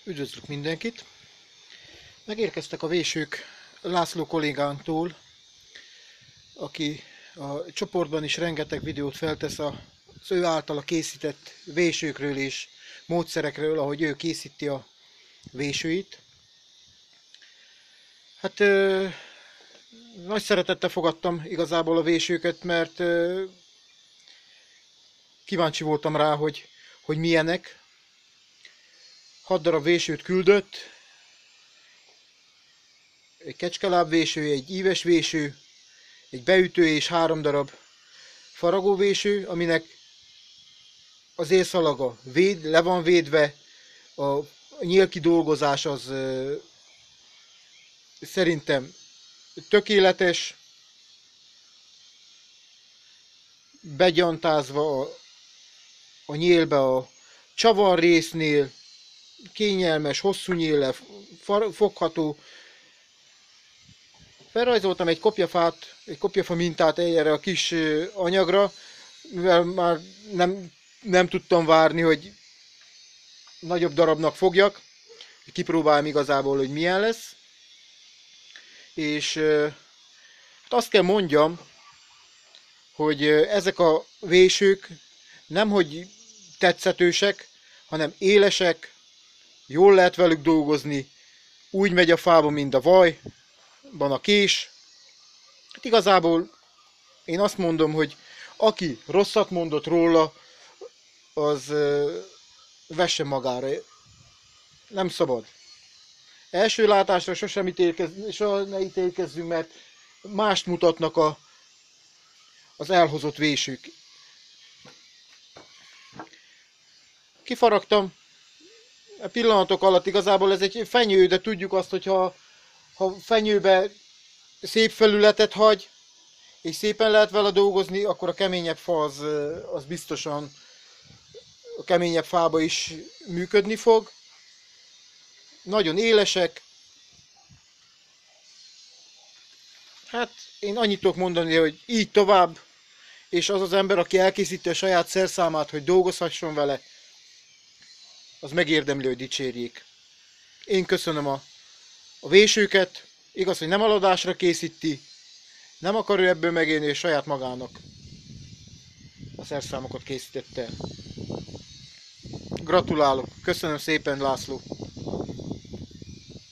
Üdvözlök mindenkit! Megérkeztek a vésők László kollégánktól, aki a csoportban is rengeteg videót feltesz az ő általa készített vésőkről és módszerekről, ahogy ő készíti a vésőit. Hát nagy szeretettel fogadtam igazából a vésőket, mert kíváncsi voltam rá, hogy milyenek. 6 darab vésőt küldött, egy kecskelábvéső, egy íves véső, egy beütő és 3 darab faragóvéső, aminek az élszalaga le van védve, a nyílkidolgozás az szerintem tökéletes, begyantázva a nyílbe a csavar résznél, kényelmes, hosszú nyíllel fogható. Felrajzoltam egy kopjafát, egy kopjafa mintát erre a kis anyagra, mivel már nem tudtam várni, hogy nagyobb darabnak fogjak. Kipróbálom igazából, hogy milyen lesz. És hát azt kell mondjam, hogy ezek a vésők nemhogy tetszetősek, hanem élesek, jól lehet velük dolgozni, úgy megy a fába, mint a vajban a kés. Hát igazából én azt mondom, hogy aki rosszat mondott róla, az vesse magára. Nem szabad. Első látásra soha ne ítélkezzünk, mert mást mutatnak az elhozott vésők. Kifaragtam. A pillanatok alatt igazából ez egy fenyő, de tudjuk azt, hogy ha fenyőbe szép felületet hagy, és szépen lehet vele dolgozni, akkor a keményebb fa az biztosan a keményebb fába is működni fog. Nagyon élesek. Hát én annyit tudok mondani, hogy így tovább, és az az ember, aki elkészíti a saját szerszámát, hogy dolgozhasson vele, az megérdemli, hogy dicsérjék. Én köszönöm a vésőket, igaz, hogy nem eladásra készíti, nem akar ő ebből megélni, és saját magának a szerszámokat készítette el. Gratulálok, köszönöm szépen, László!